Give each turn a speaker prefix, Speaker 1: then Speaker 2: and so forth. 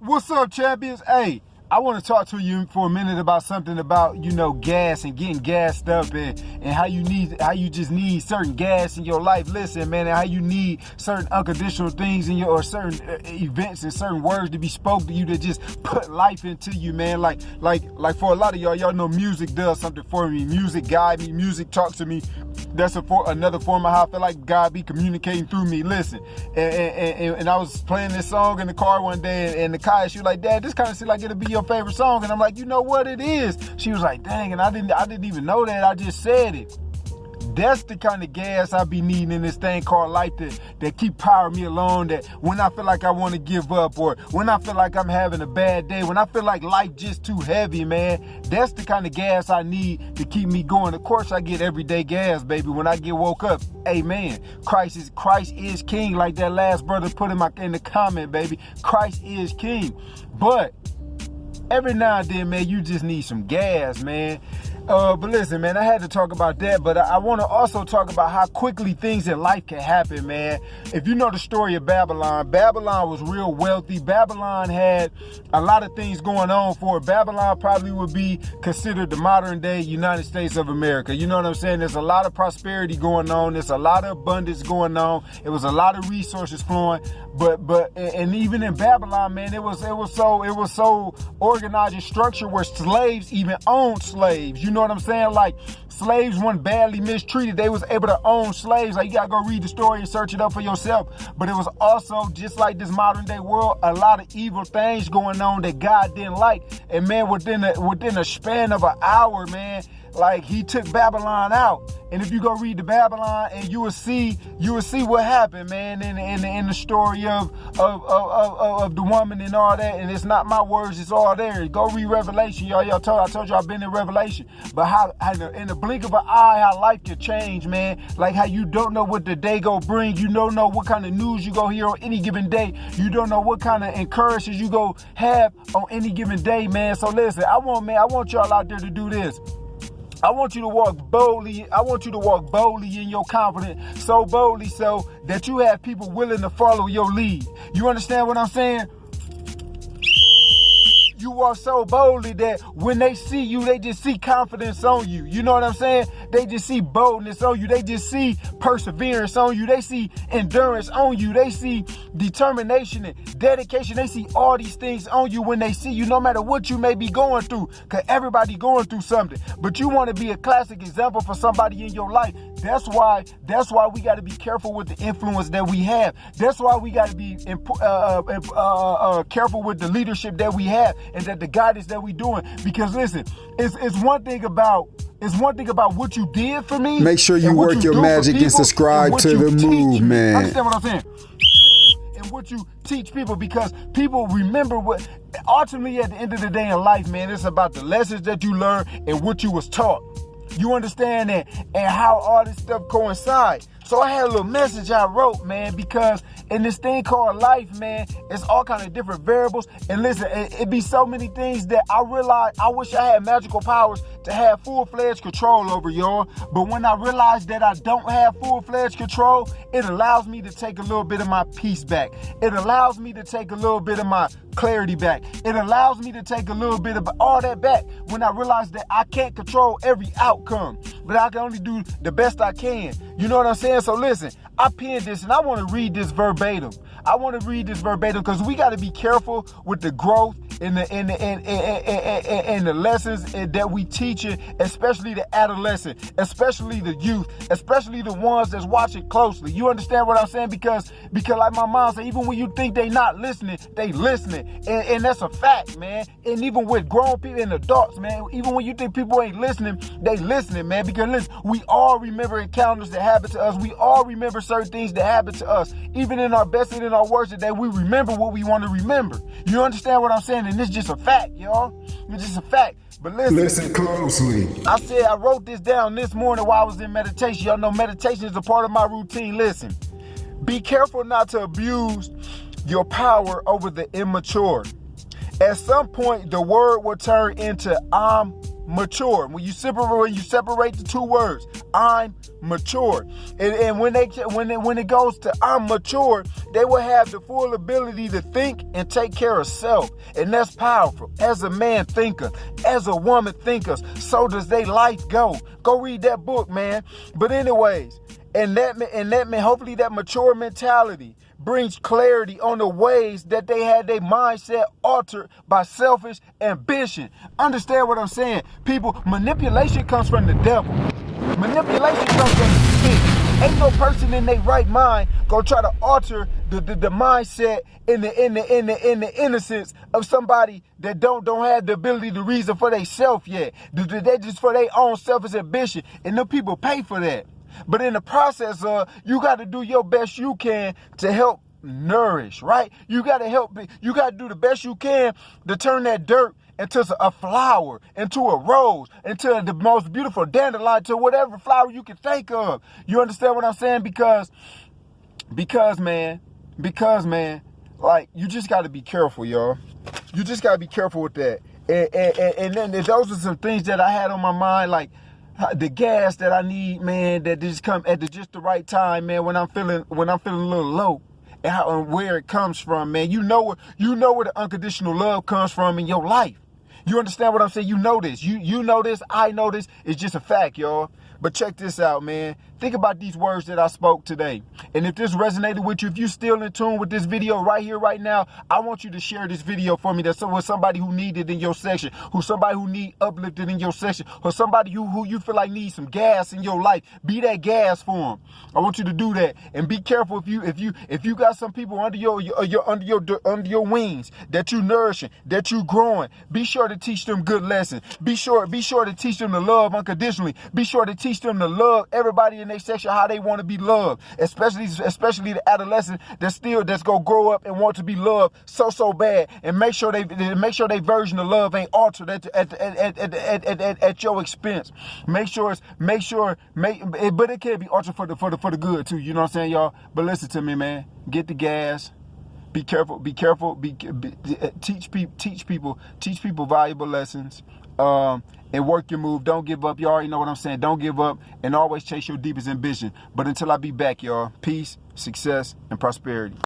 Speaker 1: What's up, champions? Hey, I want to talk to you for a minute about something about, gas and getting gassed up and how you just need certain gas in your life. Listen, man, and how you need certain unconditional things in or certain events and certain words to be spoken to you that just put life into you, man. Like for a lot of y'all know music does something for me. Music guide me. Music talks to me. That's another form of how I feel like God be communicating through me. Listen, and I was playing this song in the car one day, and the car, she was like, "Dad, this kind of seems like it'll be your favorite song." And I'm like, "You know what it is?" She was like, "Dang," and I didn't even know that. I just said it. That's the kind of gas I be needing in this thing called life that keep powering me along, that when I feel like I want to give up, or when I feel like I'm having a bad day, when I feel like life just too heavy, man, that's the kind of gas I need to keep me going. Of course, I get everyday gas, baby, when I get woke up. Amen. Christ is king, like that last brother put in the comment, baby. Christ is king. But every now and then, man, you just need some gas, man. But listen, man, I had to talk about that, but I want to also talk about how quickly things in life can happen, man. If you know the story of Babylon, Babylon was real wealthy. Babylon had a lot of things going on for it. Babylon probably would be considered the modern day United States of America. You know what I'm saying? There's a lot of prosperity going on. There's a lot of abundance going on. It was a lot of resources flowing. And even in Babylon, man, it was so organized and structured where slaves even owned slaves. You know what I'm saying? Like, slaves weren't badly mistreated. They was able to own slaves. Like, you gotta go read the story and search it up for yourself. But it was also, just like this modern day world, a lot of evil things going on that God didn't like. And man, within a span of an hour, man, like, he took Babylon out. And if you go read the Babylon, and you will see what happened, man, in the story of the woman and all that. And it's not my words, it's all there. Go read Revelation, y'all. I told you I've been in Revelation. But how in the blink of an eye, how life can change, man. Like how you don't know what the day go bring. You don't know what kind of news you go hear on any given day. You don't know what kind of encouragements you go have on any given day, man. So listen, I want y'all out there to do this. I want you to walk boldly. I want you to walk boldly in your confidence, so boldly so that you have people willing to follow your lead. You understand what I'm saying? You walk so boldly that when they see you, they just see confidence on you. You know what I'm saying? They just see boldness on you. They just see perseverance on you. They see endurance on you. They see determination and dedication. They see all these things on you when they see you, no matter what you may be going through, because everybody going through something. But you want to be a classic example for somebody in your life. That's why we got to be careful with the influence that we have. That's why we got to be careful with the leadership that we have and that the guidance that we doing. Because listen, it's one thing about what you did for me.
Speaker 2: Make sure you work your magic and subscribe to the movement.
Speaker 1: Understand what I'm saying? And what you teach people, because people remember what. Ultimately, at the end of the day in life, man, it's about the lessons that you learn and what you was taught. You understand that, and how all this stuff coincides. So I had a little message I wrote, man, because in this thing called life, man, it's all kind of different variables. And listen, it be so many things that I realized I wish I had magical powers to have full-fledged control over, y'all. But when I realized that I don't have full-fledged control, it allows me to take a little bit of my peace back. It allows me to take a little bit of my clarity back. It allows me to take a little bit of all that back when I realize that I can't control every outcome, but I can only do the best I can. You know what I'm saying? So listen, I penned this and I want to read this verbatim. I want to read this verbatim because we got to be careful with the growth and the lessons that we teach it, especially the adolescent, especially the youth, especially the ones that's watching closely. You understand what I'm saying? Because like my mom said, even when you think they not listening, they listening. And that's a fact, man. And even with grown people and adults, man, even when you think people ain't listening, they listening, man. Because listen, we all remember encounters that happen to us. We all remember certain things that happen to us. Even in our best and in our worst, that we remember what we want to remember. You understand what I'm saying? And it's just a fact, y'all. It's just a fact. But
Speaker 2: listen closely.
Speaker 1: I wrote this down this morning while I was in meditation. Y'all know meditation is a part of my routine. Listen, be careful not to abuse your power over the immature. At some point, the word will turn into I'm mature. When you separate the two words, I'm mature. And when it goes to I'm mature, they will have the full ability to think and take care of self. And that's powerful. As a man thinker, as a woman thinker, so does their life go. Go read that book, man. But anyways, and that hopefully that mature mentality brings clarity on the ways that they had their mindset altered by selfish ambition. Understand what I'm saying? People, manipulation comes from the devil. Manipulation comes from the pit. Ain't no person in their right mind gonna try to alter the mindset in the innocence of somebody that don't have the ability to reason for they self yet. They just for their own selfish ambition, and the people pay for that. But in the process of, you got to do your best you can to help nourish, right? You got to do the best you can to turn that dirt into a flower, into a rose, into the most beautiful dandelion, to whatever flower you can think of. You understand what I'm saying? Because man, like, you just got to be careful, y'all. You just got to be careful with that. And then those are some things that I had on my mind, like, the gas that I need, man, that just come at just the right time, man, when I'm feeling a little low, and where it comes from, man. You know where the unconditional love comes from in your life. You understand what I'm saying? You know this. You know this. I know this. It's just a fact, y'all. But check this out, man. Think about these words that I spoke today. And if this resonated with you, if you're still in tune with this video right here, right now, I want you to share this video for me. That's with somebody who needed in your section, somebody who need uplifted in your section, or somebody who you feel like needs some gas in your life. Be that gas for them. I want you to do that. And be careful if you got some people under your wings that you nourishing, that you growing. Be sure to teach them good lessons. Be sure to teach them to love unconditionally. Be sure to teach them to love everybody in their section how they want to be loved, especially the adolescent that's gonna grow up and want to be loved so bad, and make sure their version of love ain't altered at your expense. But it can be altered for the good too. You know what I'm saying, y'all? But listen to me, man. Get the gas. Be careful. Teach people valuable lessons. And work your move. Don't give up. You already know what I'm saying. Don't give up, and always chase your deepest ambition. But until I be back, y'all, peace, success, and prosperity.